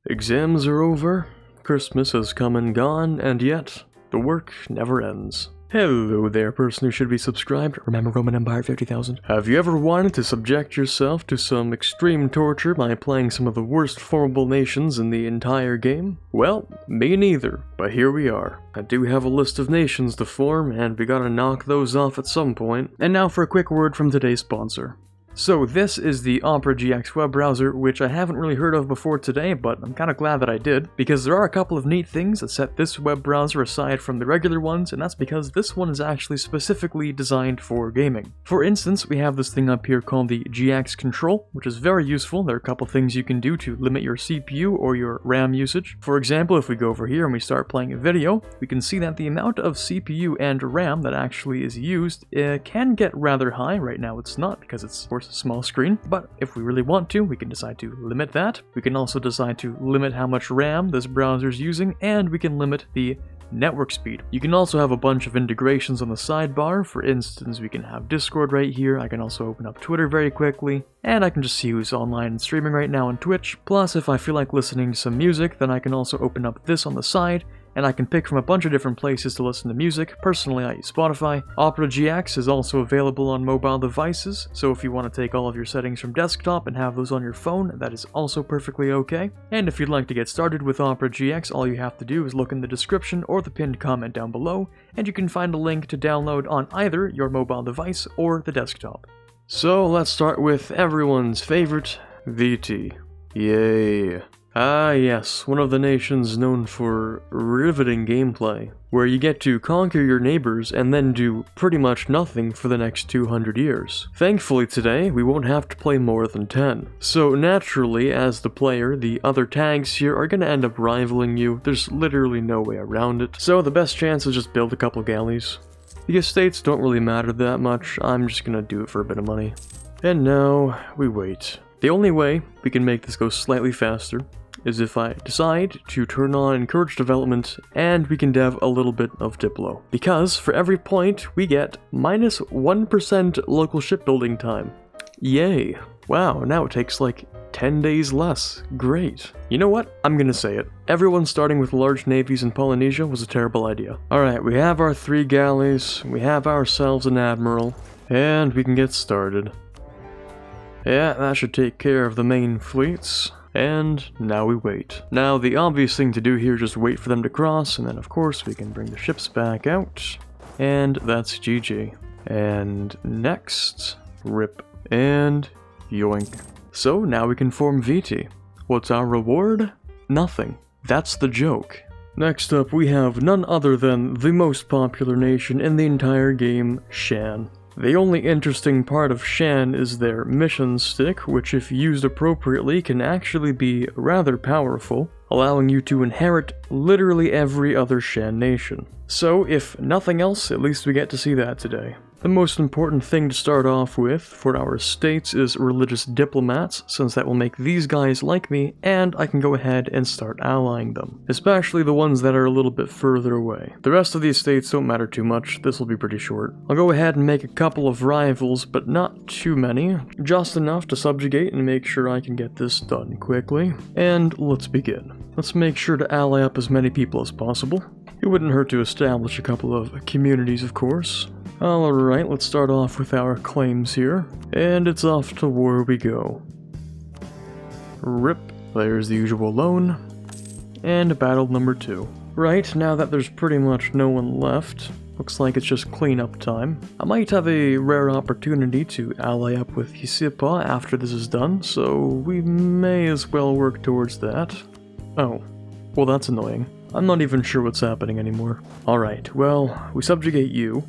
Exams are over, Christmas has come and gone, and yet, the work never ends. Hello there, person who should be subscribed. Remember Roman Empire 50,000? Have you ever wanted to subject yourself to some extreme torture by playing some of the worst formable nations in the entire game? Well, me neither, but here we are. I do have a list of nations to form, and we gotta knock those off at some point. And now for a quick word from today's sponsor. So this is the Opera GX web browser, which I haven't really heard of before today, but I'm kind of glad that I did, because there are a couple of neat things that set this web browser aside from the regular ones, and that's because this one is actually specifically designed for gaming. For instance, we have this thing up here called the GX Control, which is very useful. There are a couple things you can do to limit your CPU or your RAM usage. For example, if we go over here and we start playing a video, we can see that the amount of CPU and RAM that actually is used can get rather high. Right now it's not, because it's, of course, a small screen, but if we really want to, we can decide to limit that. We can also decide to limit how much RAM this browser is using, and we can limit the network speed. You can also have a bunch of integrations on the sidebar. For instance, we can have Discord right here. I can also open up Twitter very quickly, and I can just see who's online and streaming right now on Twitch. Plus, if I feel like listening to some music, then I can also open up this on the side, and I can pick from a bunch of different places to listen to music. Personally, I use Spotify. Opera GX is also available on mobile devices, so if you want to take all of your settings from desktop and have those on your phone, that is also perfectly okay. And if you'd like to get started with Opera GX, all you have to do is look in the description or the pinned comment down below, and you can find a link to download on either your mobile device or the desktop. So let's start with everyone's favorite, VT. Yay! Ah yes, one of the nations known for riveting gameplay, where you get to conquer your neighbors and then do pretty much nothing for the next 200 years. Thankfully today, we won't have to play more than 10. So naturally, as the player, the other tags here are gonna end up rivaling you. There's literally no way around it. So the best chance is just build a couple galleys. The estates don't really matter that much, I'm just gonna do it for a bit of money. And now, we wait. The only way we can make this go slightly faster is if I decide to turn on encourage development, and we can dev a little bit of Diplo. Because for every point, we get minus 1% local shipbuilding time. Yay. Wow, now it takes like 10 days less. Great. You know what? I'm gonna say it. Everyone starting with large navies in Polynesia was a terrible idea. Alright, we have our 3 galleys, we have ourselves an admiral, and we can get started. Yeah, that should take care of the main fleets. And now we wait. Now the obvious thing to do here is just wait for them to cross, and then of course we can bring the ships back out. And that's GG. And next, rip, and yoink. So now we can form VT. What's our reward? Nothing. That's the joke. Next up we have none other than the most popular nation in the entire game, Shan. The only interesting part of Shan is their mission stick, which if used appropriately can actually be rather powerful, allowing you to inherit literally every other Shan nation. So if nothing else, at least we get to see that today. The most important thing to start off with for our states is religious diplomats, since that will make these guys like me, and I can go ahead and start allying them. Especially the ones that are a little bit further away. The rest of these states don't matter too much, this will be pretty short. I'll go ahead and make a couple of rivals, but not too many. Just enough to subjugate and make sure I can get this done quickly. And let's begin. Let's make sure to ally up as many people as possible. It wouldn't hurt to establish a couple of communities, of course. Alright, let's start off with our claims here, and it's off to war we go. Rip, there's the usual loan, and battle number 2. Right, now that there's pretty much no one left, looks like it's just cleanup time. I might have a rare opportunity to ally up with Hisipa after this is done, so we may as well work towards that. Oh, well that's annoying. I'm not even sure what's happening anymore. Alright, well, we subjugate you.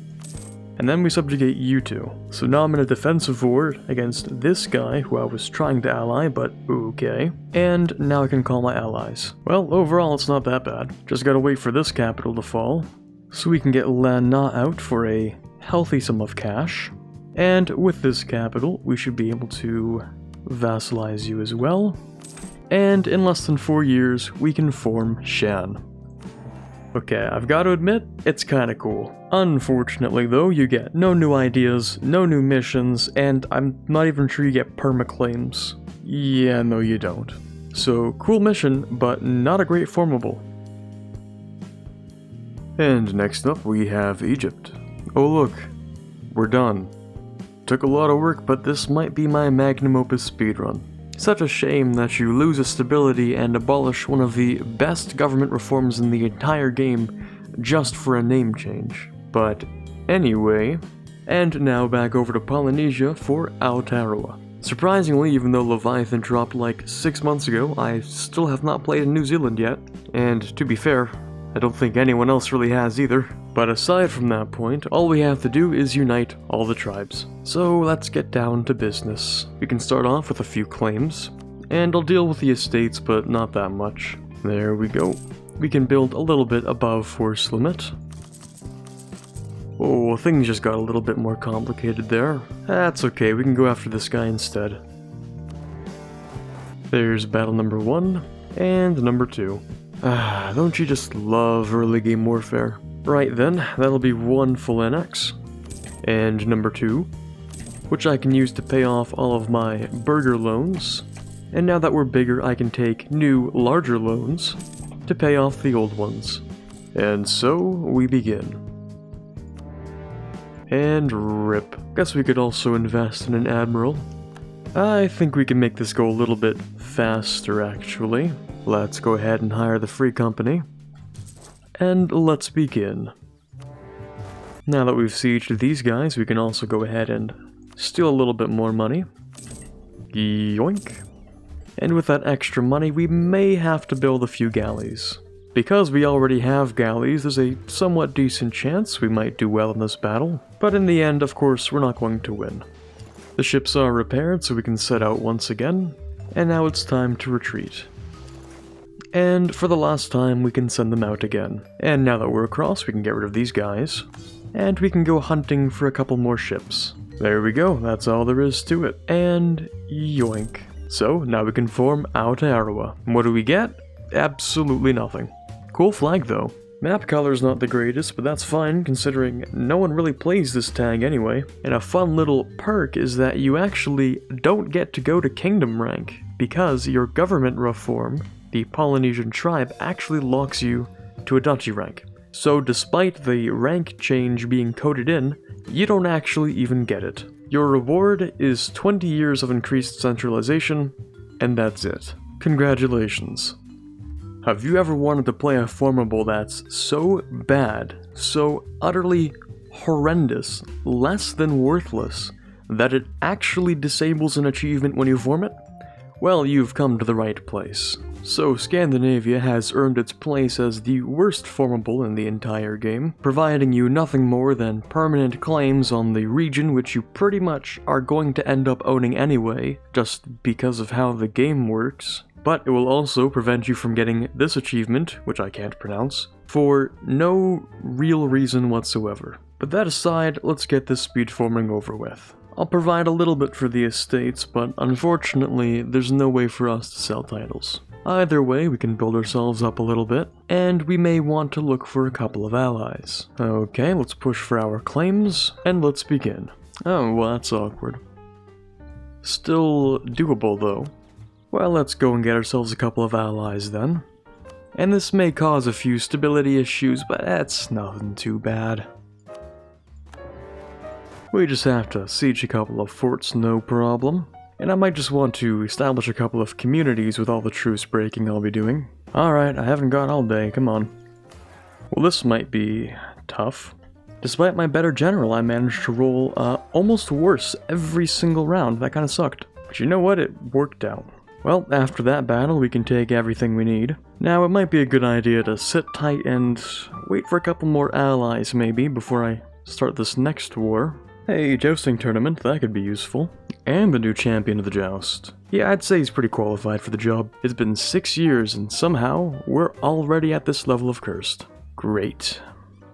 And then we subjugate you two. So now I'm in a defensive war against this guy who I was trying to ally, but okay. And now I can call my allies. Well, overall it's not that bad. Just gotta wait for this capital to fall, so we can get Lan Na out for a healthy sum of cash. And with this capital, we should be able to vassalize you as well. And in less than 4 years, we can form Shan. Okay, I've got to admit, it's kinda cool. Unfortunately though, you get no new ideas, no new missions, and I'm not even sure you get permaclaims. Yeah, no you don't. So, cool mission, but not a great formable. And next up we have Egypt. Oh look, we're done. Took a lot of work, but this might be my magnum opus speedrun. Such a shame that you lose a stability and abolish one of the best government reforms in the entire game just for a name change. But anyway, and now back over to Polynesia for Aotearoa. Surprisingly, even though Leviathan dropped like 6 months ago, I still have not played in New Zealand yet, and to be fair, I don't think anyone else really has either. But aside from that point, all we have to do is unite all the tribes. So let's get down to business. We can start off with a few claims, and I'll deal with the estates, but not that much. There we go. We can build a little bit above force limit. Oh, things just got a little bit more complicated there. That's okay, we can go after this guy instead. There's battle number 1, and number 2. Ah, don't you just love early game warfare? Right then, that'll be 1 full annex. And number 2, which I can use to pay off all of my burger loans. And now that we're bigger, I can take new, larger loans to pay off the old ones. And so, we begin. And rip. Guess we could also invest in an admiral. I think we can make this go a little bit faster, actually. Let's go ahead and hire the free company. And let's begin. Now that we've sieged these guys, we can also go ahead and steal a little bit more money. Yoink. And with that extra money, we may have to build a few galleys. Because we already have galleys, there's a somewhat decent chance we might do well in this battle, but in the end, of course, we're not going to win. The ships are repaired, so we can set out once again, and now it's time to retreat. And for the last time, we can send them out again. And now that we're across, we can get rid of these guys, and we can go hunting for a couple more ships. There we go, that's all there is to it. And yoink. So, now we can form Aotearoa. What do we get? Absolutely nothing. Cool flag though. Map color's not the greatest, but that's fine considering no one really plays this tag anyway. And a fun little perk is that you actually don't get to go to kingdom rank, because your government reform, the Polynesian tribe, actually locks you to a duchy rank. So despite the rank change being coded in, you don't actually even get it. Your reward is 20 years of increased centralization, and that's it. Congratulations. Have you ever wanted to play a formable that's so bad, so utterly horrendous, less than worthless, that it actually disables an achievement when you form it? Well, you've come to the right place. So Scandinavia has earned its place as the worst formable in the entire game, providing you nothing more than permanent claims on the region which you pretty much are going to end up owning anyway, just because of how the game works. But it will also prevent you from getting this achievement, which I can't pronounce, for no real reason whatsoever. But that aside, let's get this speedforming over with. I'll provide a little bit for the estates, but unfortunately, there's no way for us to sell titles. Either way, we can build ourselves up a little bit, and we may want to look for a couple of allies. Okay, let's push for our claims, and let's begin. Oh, well, that's awkward. Still doable, though. Well, let's go and get ourselves a couple of allies then. And this may cause a few stability issues, but that's nothing too bad. We just have to siege a couple of forts, no problem. And I might just want to establish a couple of communities with all the truce breaking I'll be doing. Alright, I haven't got all day, come on. Well, this might be tough. Despite my better general, I managed to roll almost worse every single round. That kind of sucked. But you know what? It worked out. Well, after that battle, we can take everything we need. Now, it might be a good idea to sit tight and wait for a couple more allies, maybe, before I start this next war. Hey, jousting tournament, that could be useful. And the new champion of the joust. Yeah, I'd say he's pretty qualified for the job. It's been 6 years, and somehow, we're already at this level of cursed. Great.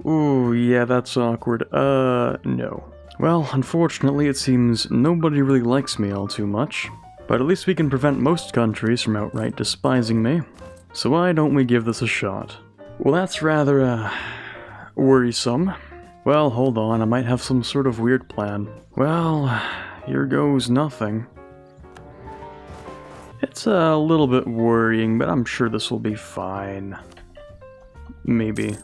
Ooh, yeah, that's awkward. No. Well, unfortunately, it seems nobody really likes me all too much. But at least we can prevent most countries from outright despising me. So why don't we give this a shot? Well, that's rather, worrisome. Well, hold on, I might have some sort of weird plan. Well, here goes nothing. It's a little bit worrying, but I'm sure this will be fine. Maybe.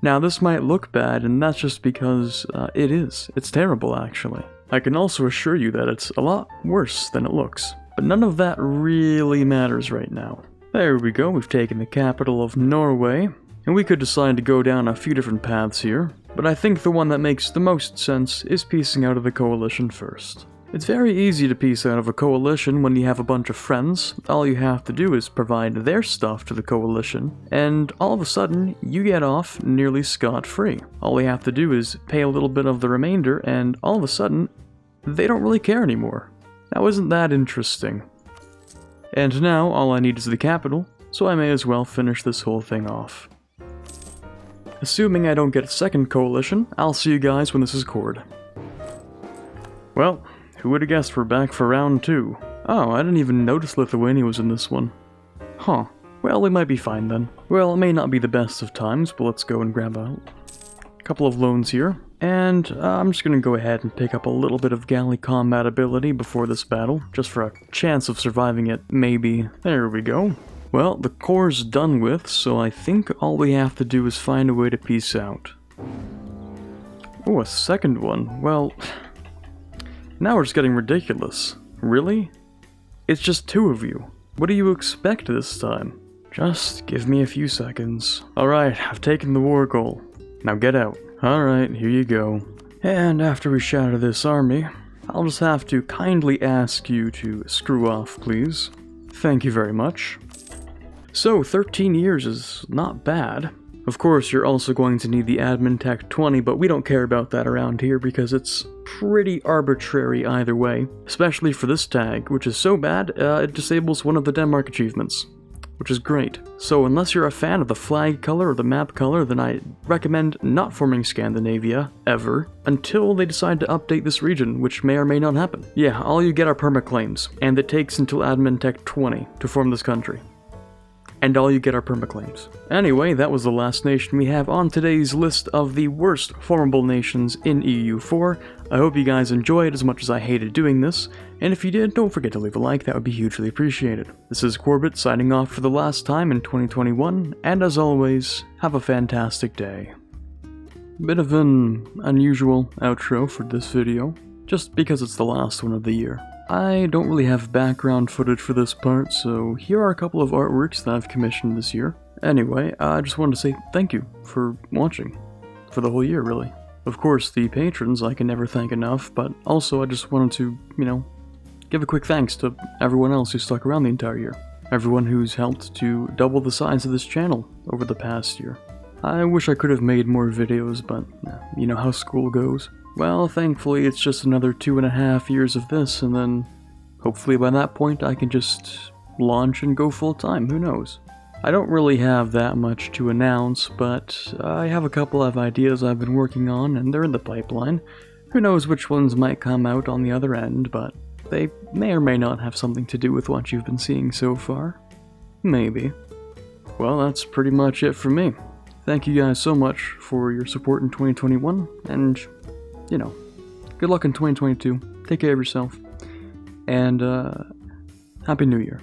Now this might look bad, and that's just because it is. It's terrible, actually. I can also assure you that it's a lot worse than it looks. But none of that really matters right now. There we go, we've taken the capital of Norway. And we could decide to go down a few different paths here. But I think the one that makes the most sense is piecing out of the coalition first. It's very easy to piece out of a coalition when you have a bunch of friends. All you have to do is provide their stuff to the coalition, and all of a sudden, you get off nearly scot-free. All you have to do is pay a little bit of the remainder, and all of a sudden, they don't really care anymore. Now isn't that interesting? And now, all I need is the capital, so I may as well finish this whole thing off. Assuming I don't get a second coalition, I'll see you guys when this is cored. Well, who would have guessed we're back for round 2? Oh, I didn't even notice Lithuania was in this one. Huh. Well, we might be fine then. Well, it may not be the best of times, but let's go and grab a couple of loans here. And I'm just gonna go ahead and pick up a little bit of galley combat ability before this battle, just for a chance of surviving it, maybe. There we go. Well, the core's done with, so I think all we have to do is find a way to peace out. Oh, a second one. Well, now we're just getting ridiculous. Really? It's just 2 of you. What do you expect this time? Just give me a few seconds. Alright, I've taken the war goal. Now get out. Alright, here you go. And after we shatter this army, I'll just have to kindly ask you to screw off, please. Thank you very much. So, 13 years is not bad. Of course, you're also going to need the admin tech 20, but we don't care about that around here because it's pretty arbitrary either way. Especially for this tag, which is so bad, it disables one of the Denmark achievements, which is great. So unless you're a fan of the flag color or the map color, then I recommend not forming Scandinavia, ever, until they decide to update this region, which may or may not happen. Yeah, all you get are permaclaims, and it takes until admin tech 20 to form this country. And all you get are permaclaims. Anyway, that was the last nation we have on today's list of the worst formable nations in EU4. I hope you guys enjoyed as much as I hated doing this, and if you did, don't forget to leave a like, that would be hugely appreciated. This is Quarbit signing off for the last time in 2021, and as always, have a fantastic day. Bit of an unusual outro for this video, just because it's the last one of the year. I don't really have background footage for this part, so here are a couple of artworks that I've commissioned this year. Anyway, I just wanted to say thank you for watching. For the whole year, really. Of course, the patrons I can never thank enough, but also I just wanted to, give a quick thanks to everyone else who stuck around the entire year. Everyone who's helped to double the size of this channel over the past year. I wish I could have made more videos, but you know how school goes. Well, thankfully it's just another 2.5 years of this, and then hopefully by that point I can just launch and go full-time, who knows. I don't really have that much to announce, but I have a couple of ideas I've been working on, and they're in the pipeline. Who knows which ones might come out on the other end, but they may or may not have something to do with what you've been seeing so far. Maybe. Well, that's pretty much it for me. Thank you guys so much for your support in 2021, and good luck in 2022. Take care of yourself. And, Happy New Year.